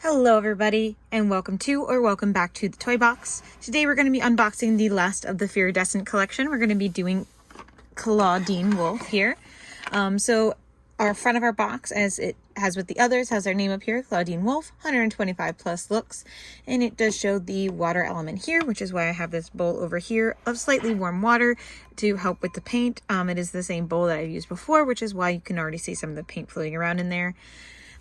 Hello everybody, and welcome back to the toy box. Today we're going to be unboxing the last of the Fearidescent collection. We're going to be doing Clawdeen Wolf here. So our front of our box, as it has with the others, has our name up here, Clawdeen Wolf, 125 plus looks. And it does show the water element here, which is why I have this bowl over here of slightly warm water to help with the paint. It is the same bowl that I've used before, which is why you can already see some of the paint floating around in there.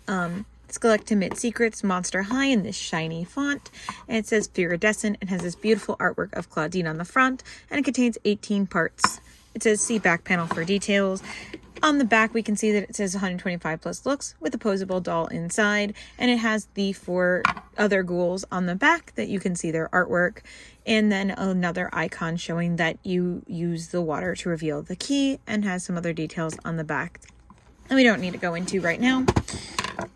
Skulltimate Secrets Monster High in this shiny font, and it says Fearidescent and has this beautiful artwork of Clawdeen on the front, and it contains 18 parts. It says see back panel for details. On the back we can see that it says 125 plus looks with a posable doll inside, and it has the 4 other ghouls on the back that you can see their artwork, and then another icon showing that you use the water to reveal the key, and has some other details on the back that we don't need to go into right now.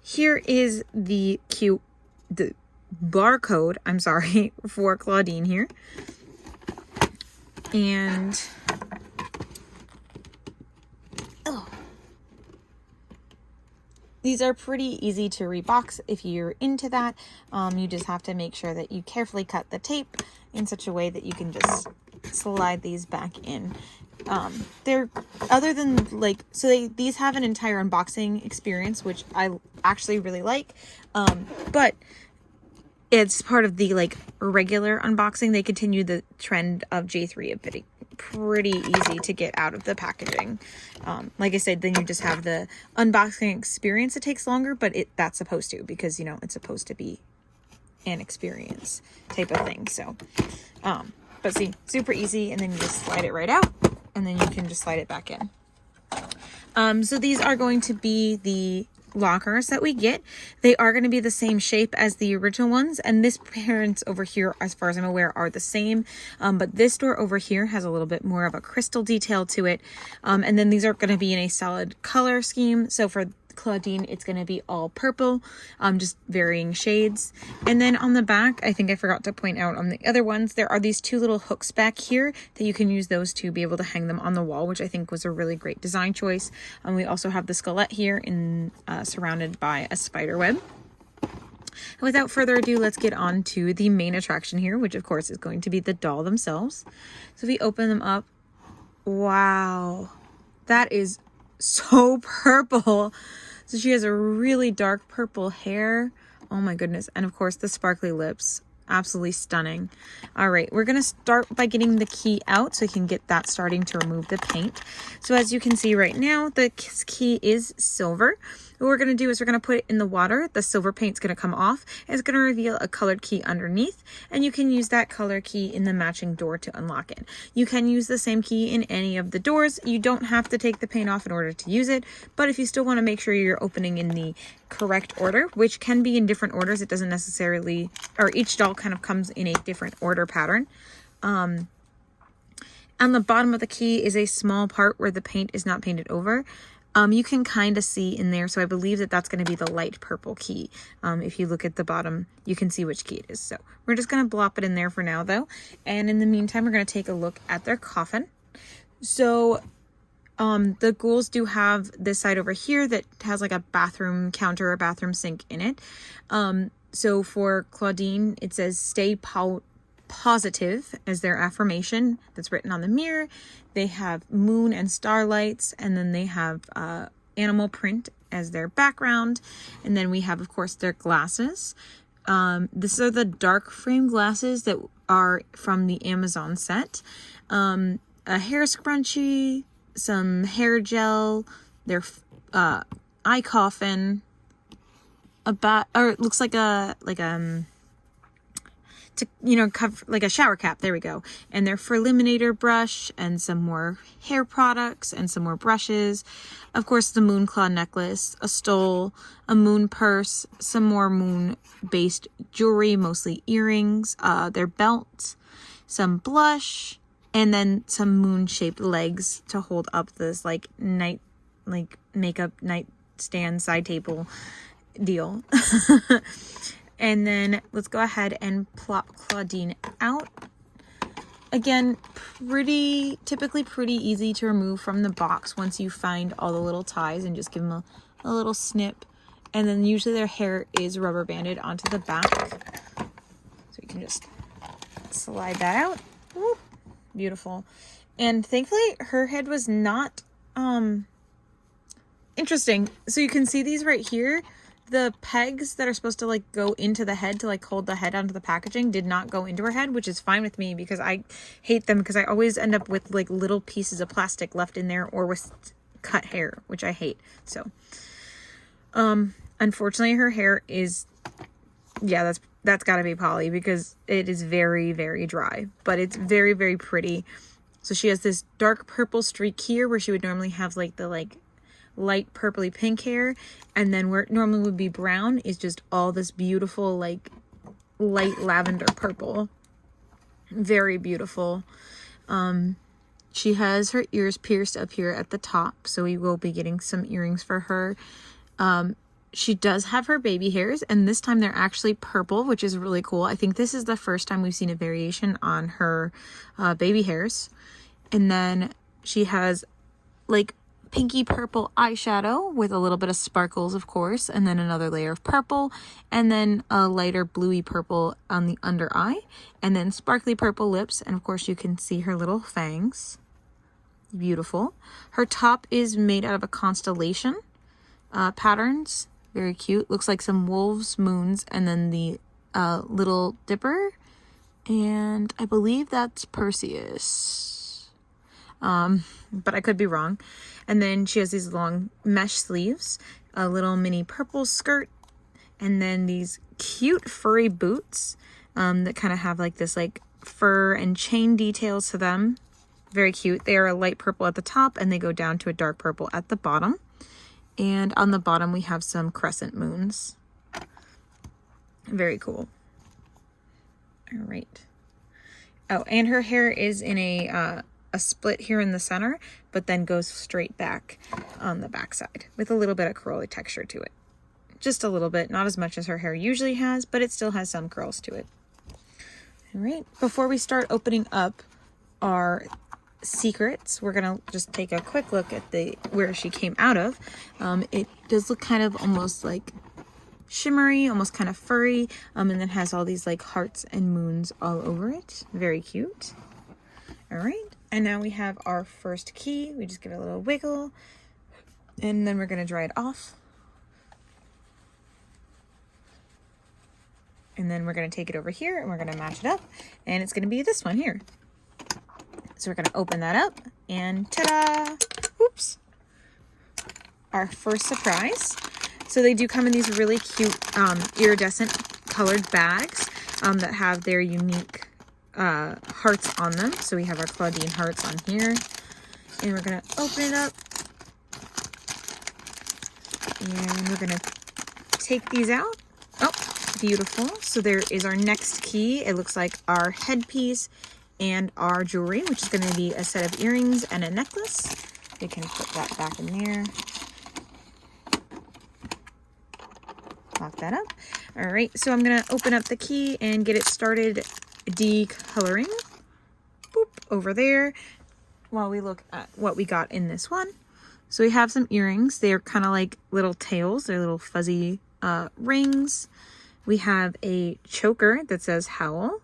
Here is the barcode, I'm sorry, for Clawdeen here. And these are pretty easy to rebox if you're into that. You just have to make sure that you carefully cut the tape in such a way that you can just slide these back in. They're, other than these have an entire unboxing experience, which I actually really like, but it's part of the regular unboxing. They continue the trend of G3 of pretty easy to get out of the packaging. Like I said, then you just have the unboxing experience. It takes longer, but that's supposed to, because it's supposed to be an experience type of thing. So but see, super easy, and then you just slide it right out, and then you can just slide it back in. So these are going to be the lockers that we get. They are going to be the same shape as the original ones, and this parents over here, as far as I'm aware, are the same, but this door over here has a little bit more of a crystal detail to it, and then these are going to be in a solid color scheme. So for Clawdeen, it's going to be all purple, just varying shades. And then on the back, I think I forgot to point out on the other ones, there are these 2 little hooks back here that you can use those to be able to hang them on the wall, which I think was a really great design choice. We also have the skelette here surrounded by a spider web. And without further ado, let's get on to the main attraction here, which of course is going to be the doll themselves. So if we open them up, wow, that is so purple. So she has a really dark purple hair. Oh my goodness. And of course the sparkly lips. Absolutely stunning. All right, we're going to start by getting the key out so we can get that starting to remove the paint. So as you can see right now, the key is silver. What we're going to do is we're going to put it in the water. The silver paint's going to come off, and it's going to reveal a colored key underneath, and you can use that color key in the matching door to unlock it. You can use the same key in any of the doors. You don't have to take the paint off in order to use it, but if you still want to make sure you're opening in the correct order, which can be in different orders, it doesn't necessarily, or each doll kind of comes in a different order pattern. On the bottom of the key is a small part where the paint is not painted over. You can kind of see in there, so I believe that that's going to be the light purple key. If you look at the bottom, you can see which key it is. So we're just going to blop it in there for now, though. And in the meantime, we're going to take a look at their coffin. So the ghouls do have this side over here that has like a bathroom counter or bathroom sink in it. So for Clawdeen, it says stay positive as their affirmation that's written on the mirror. They have moon and starlights, and then they have animal print as their background, and then we have, of course, their glasses. These are the dark frame glasses that are from the Amazon set. A hair scrunchie, some hair gel, their eye coffin, it looks like cover like a shower cap. There we go. And their Eliminator brush, and some more hair products, and some more brushes. Of course, the moon claw necklace, a stole, a moon purse, some more moon based jewelry, mostly earrings, their belt, some blush, and then some moon shaped legs to hold up this makeup nightstand side table deal. And then let's go ahead and plop Clawdeen out. Again, typically pretty easy to remove from the box once you find all the little ties and just give them a little snip And then usually their hair is rubber banded onto the back. So you can just slide that out. Woo, beautiful. And thankfully her head was not interesting. So you can see these right here. The pegs that are supposed to like go into the head to like hold the head onto the packaging did not go into her head, which is fine with me because I hate them, because I always end up with like little pieces of plastic left in there or with cut hair, which I hate. So unfortunately her hair is, yeah, that's got to be poly because it is very, very dry, but it's very, very pretty. So she has this dark purple streak here where she would normally have like the light purpley pink hair, and then where it normally would be brown is just all this beautiful like light lavender purple. Very beautiful. She has her ears pierced up here at the top, so we will be getting some earrings for her. She does have her baby hairs, and this time they're actually purple, which is really cool. I think this is the first time we've seen a variation on her baby hairs. And then she has like pinky purple eyeshadow with a little bit of sparkles, of course, and then another layer of purple, and then a lighter bluey purple on the under eye, and then sparkly purple lips, and of course you can see her little fangs. Beautiful. Her top is made out of a constellation patterns. Very cute. Looks like some wolves, moons, and then the little dipper, and I believe that's Perseus. But I could be wrong. And then she has these long mesh sleeves, a little mini purple skirt, and then these cute furry boots that kind of have like this like fur and chain details to them. Very cute. They are a light purple at the top and they go down to a dark purple at the bottom. And on the bottom we have some crescent moons. Very cool. All right. Oh, and her hair is in a split here in the center, but then goes straight back on the back side with a little bit of curly texture to it. Just a little bit, not as much as her hair usually has, but it still has some curls to it. All right, before we start opening up our secrets, we're gonna just take a quick look at where she came out of. It does look kind of almost like shimmery, almost kind of furry, and then has all these like hearts and moons all over it. Very cute. All right, and now we have our first key. We just give it a little wiggle, and then we're gonna dry it off. And then we're gonna take it over here and we're gonna match it up, and it's gonna be this one here. So we're gonna open that up, and ta-da! Oops! Our first surprise. So they do come in these really cute iridescent colored bags that have their unique hearts on them. So we have our Clawdeen hearts on here, and we're gonna open it up, and we're gonna take these out. Oh, beautiful. So there is our next key. It looks like our headpiece and our jewelry, which is going to be a set of earrings and a necklace. We can put that back in there. Lock that up. All right, so I'm going to open up the key and get it started decoloring. Boop, over there, while we look at what we got in this one. So we have some earrings. They're kind of like little tails. They're little fuzzy rings. We have a choker that says Howl,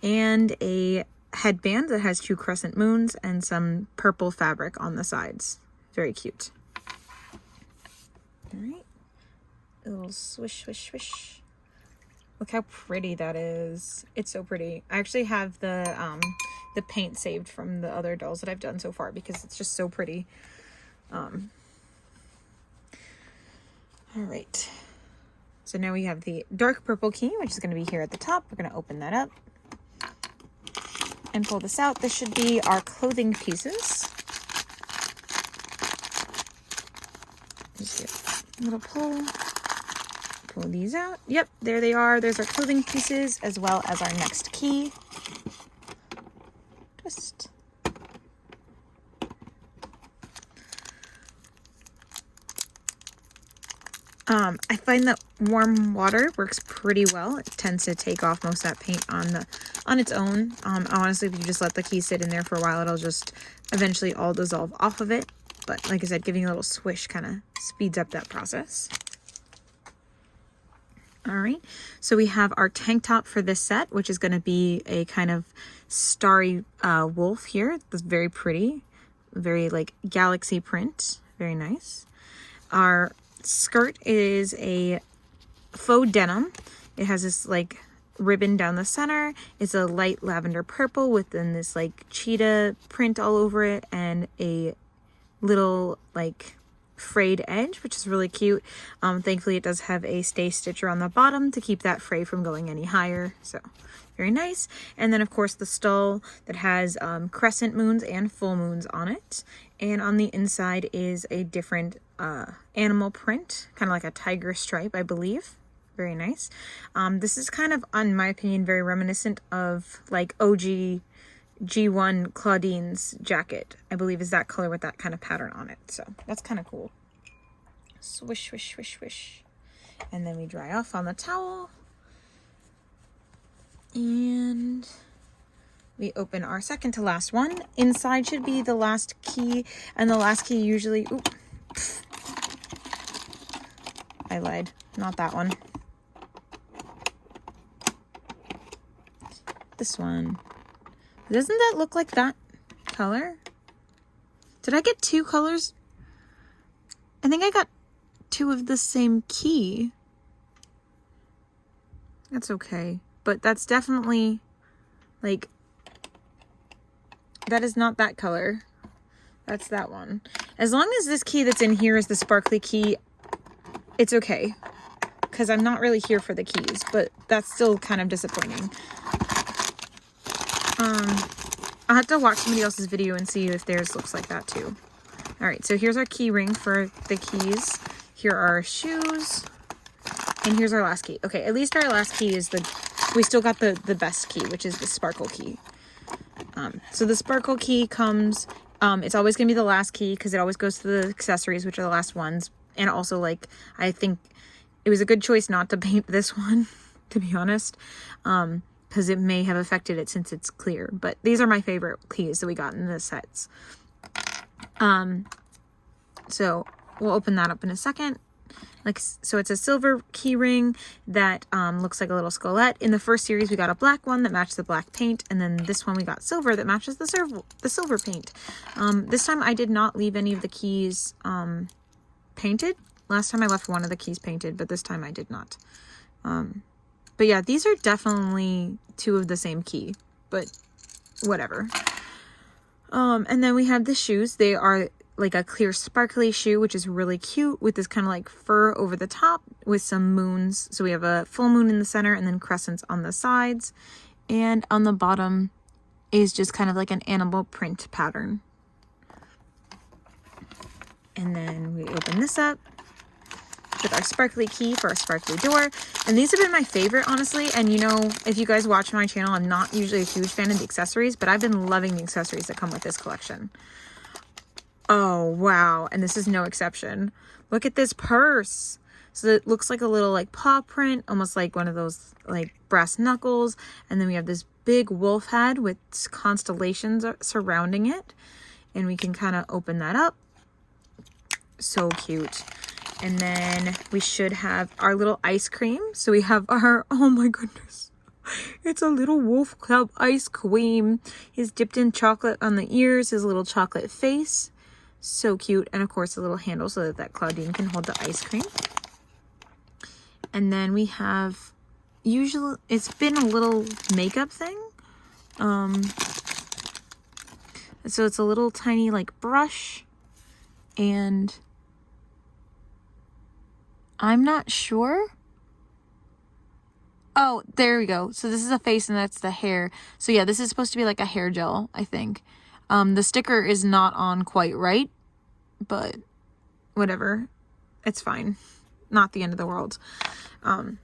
and a headband that has 2 crescent moons and some purple fabric on the sides. Very cute. All right, a little swish, swish, swish. Look how pretty that is. It's so pretty. I actually have the paint saved from the other dolls that I've done so far because it's just so pretty. All right. So now we have the dark purple key, which is going to be here at the top. We're going to open that up and pull this out. This should be our clothing pieces. Just give a little pull. Pull these out. Yep, there they are. There's our clothing pieces as well as our next key. Twist. I find that warm water works pretty well. It tends to take off most of that paint on its own. Honestly, if you just let the key sit in there for a while, it'll just eventually all dissolve off of it. But like I said, giving a little swish kind of speeds up that process. All right, so we have our tank top for this set, which is going to be a kind of starry wolf here. That's very pretty, very like galaxy print, very nice. Our skirt is a faux denim. It has this like ribbon down the center. It's a light lavender purple within this like cheetah print all over it, and a little like frayed edge, which is really cute. Thankfully it does have a stay stitcher on the bottom to keep that fray from going any higher, so very nice. And then of course the stole that has crescent moons and full moons on it, and on the inside is a different animal print, kind of like a tiger stripe, I believe. Very nice. This is kind of, in my opinion, very reminiscent of like OG G1 Clawdeen's jacket, I believe, is that color with that kind of pattern on it. So that's kind of cool. Swish, swish, swish, swish. And then we dry off on the towel. And we open our second to last one. Inside should be the last key, and the last key usually, oop, I lied, not that one. This one. Doesn't that look like that color? Did I get two colors? I think I got two of the same key. That's okay. But that's definitely, like, that is not that color. That's that one. As long as this key that's in here is the sparkly key, it's okay. Because I'm not really here for the keys, but that's still kind of disappointing. I'll have to watch somebody else's video and see if theirs looks like that too. All right, so here's our key ring for the keys. Here are our shoes, and here's our last key. Okay, at least our last key is we still got the best key, which is the sparkle key. So the sparkle key comes, it's always gonna be the last key because it always goes to the accessories, which are the last ones. And also, like, I think it was a good choice not to paint this one, to be honest. Because it may have affected it since it's clear. But these are my favorite keys that we got in the sets. So we'll open that up in a second. So it's a silver key ring that looks like a little skullette. In the first series, we got a black one that matched the black paint. And then this one we got silver that matches the silver paint. This time I did not leave any of the keys painted. Last time I left one of the keys painted, but this time I did not. But yeah, these are definitely two of the same key, but whatever. And then we have the shoes. They are like a clear sparkly shoe, which is really cute, with this kind of like fur over the top with some moons. So we have a full moon in the center and then crescents on the sides. And on the bottom is just kind of like an animal print pattern. And then we open this up with our sparkly key for our sparkly door. And these have been my favorite, honestly. And you know, if you guys watch my channel, I'm not usually a huge fan of the accessories, but I've been loving the accessories that come with this collection. Oh, wow. And this is no exception. Look at this purse. So it looks like a little like paw print, almost like one of those like brass knuckles. And then we have this big wolf head with constellations surrounding it. And we can kind of open that up. So cute. And then we should have our little ice cream. So we have our, oh my goodness. It's a little wolf club ice cream. He's dipped in chocolate on the ears, his little chocolate face. So cute. And of course a little handle so that Clawdeen can hold the ice cream. And then we have, usually, it's been a little makeup thing. So it's a little tiny like brush, and I'm not sure. Oh, there we go. So this is a face and that's the hair. So yeah, this is supposed to be like a hair gel, I think. The sticker is not on quite right, but whatever. It's fine. Not the end of the world. But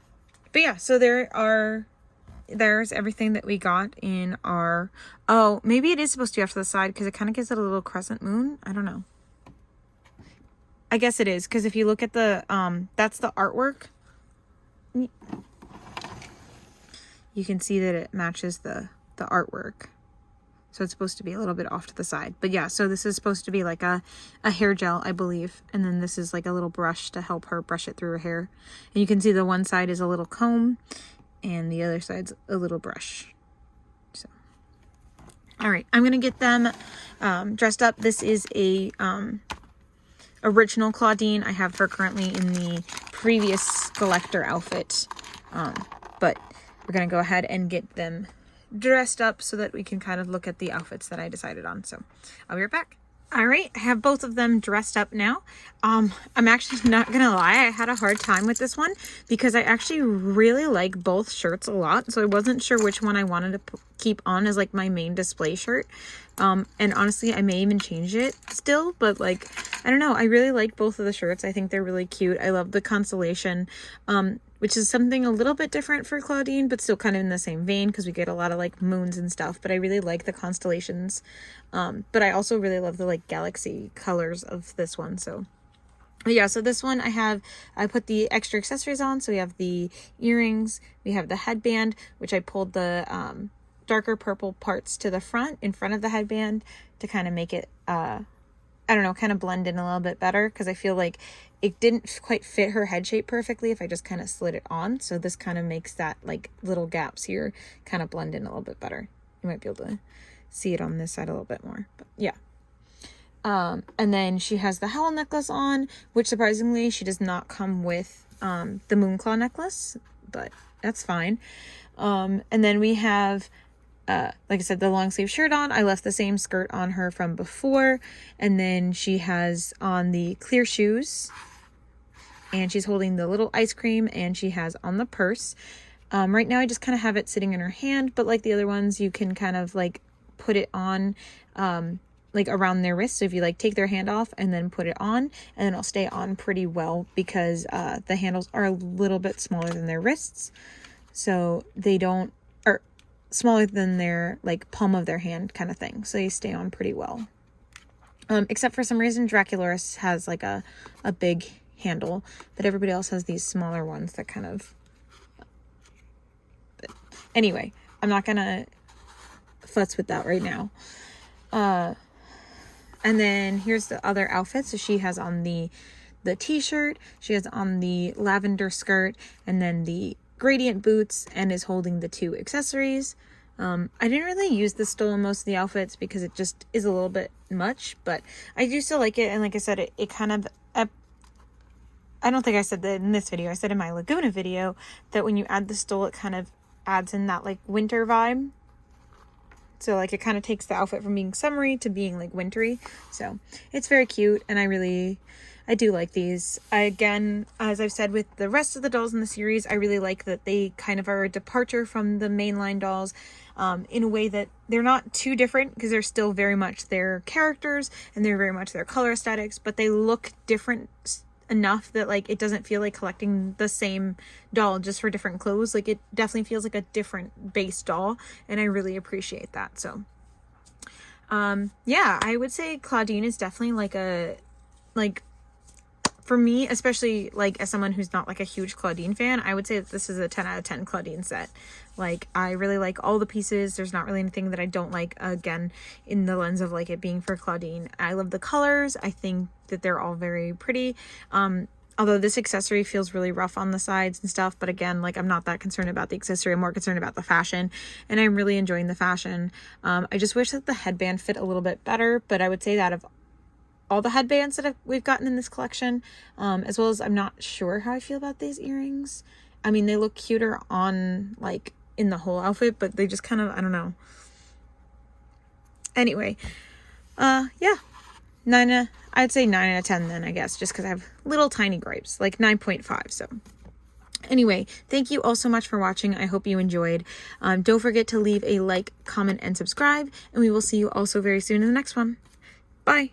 yeah, so there's everything that we got in our, oh, maybe it is supposed to be off to the side because it kind of gives it a little crescent moon. I don't know. I guess it is, because if you look at the, that's the artwork. You can see that it matches the artwork. So it's supposed to be a little bit off to the side. But yeah, so this is supposed to be like a hair gel, I believe. And then this is like a little brush to help her brush it through her hair. And you can see the one side is a little comb and the other side's a little brush. So, all right, I'm going to get them dressed up. This is a original Clawdeen. I have her currently in the previous collector outfit. But we're going to go ahead and get them dressed up so that we can kind of look at the outfits that I decided on. So I'll be right back. All right, I have both of them dressed up now. I'm actually not gonna lie, I had a hard time with this one because I actually really like both shirts a lot. So I wasn't sure which one I wanted to keep on as like my main display shirt. And honestly, I may even change it still, but like, I don't know. I really like both of the shirts. I think they're really cute. I love the constellation, which is something a little bit different for Clawdeen, but still kind of in the same vein because we get a lot of like moons and stuff, but I really like the constellations. But I also really love the like galaxy colors of this one. So yeah, so this one I put the extra accessories on. So we have the earrings, we have the headband, which I pulled the darker purple parts to the front in front of the headband to kind of make it, I don't know, kind of blend in a little bit better because I feel like it didn't quite fit her head shape perfectly if I just kind of slid it on. So this kind of makes that like little gaps here kind of blend in a little bit better. You might be able to see it on this side a little bit more, but yeah. And then she has the Howl necklace on, which surprisingly she does not come with the Moonclaw necklace, but that's fine. And then we have like I said, the long sleeve shirt on. I left the same skirt on her from before. And then she has on the clear shoes. And she's holding the little ice cream. And she has on the purse. Right now I just kind of have it sitting in her hand. But like the other ones, you can kind of like put it on like around their wrist. So if you like take their hand off and then put it on. And then it'll stay on pretty well. Because the handles are a little bit smaller than their wrists. So they don't... smaller than their like palm of their hand kind of thing, so they stay on pretty well. Except for some reason Draculaurus has like a big handle, but everybody else has these smaller ones that kind of... But anyway, I'm not gonna futz with that right now. And then here's the other outfit. So she has on the t-shirt, she has on the lavender skirt, and then the gradient boots, and is holding the 2 accessories. I didn't really use the stole in most of the outfits because it just is a little bit much, but I do still like it. And like I said, it kind of, I don't think I said that in this video. I said in my Laguna video that when you add the stole, it kind of adds in that like winter vibe. So like it kind of takes the outfit from being summery to being like wintry. So it's very cute, and I do like these. Again, as I've said with the rest of the dolls in the series, I really like that they kind of are a departure from the mainline dolls in a way that they're not too different because they're still very much their characters and they're very much their color aesthetics, but they look different enough that like it doesn't feel like collecting the same doll just for different clothes. Like it definitely feels like a different base doll, and I really appreciate that. So yeah, I would say Clawdeen is definitely like for me, especially like as someone who's not like a huge Clawdeen fan, I would say that this is a 10 out of 10 Clawdeen set. Like I really like all the pieces. There's not really anything that I don't like, again, in the lens of like it being for Clawdeen. I love the colors. I think that they're all very pretty. Although this accessory feels really rough on the sides and stuff, but again, like I'm not that concerned about the accessory. I'm more concerned about the fashion, and I'm really enjoying the fashion. I just wish that the headband fit a little bit better, but I would say that of all the headbands that we've gotten in this collection, as well as I'm not sure how I feel about these earrings. I mean, they look cuter on like in the whole outfit, but they just kind of, I don't know. Anyway, yeah, I'd say 9 out of 10 then, I guess, just because I have little tiny gripes, like 9.5. So anyway, thank you all so much for watching. I hope you enjoyed. Don't forget to leave a like, comment, and subscribe, and we will see you also very soon in the next one. Bye.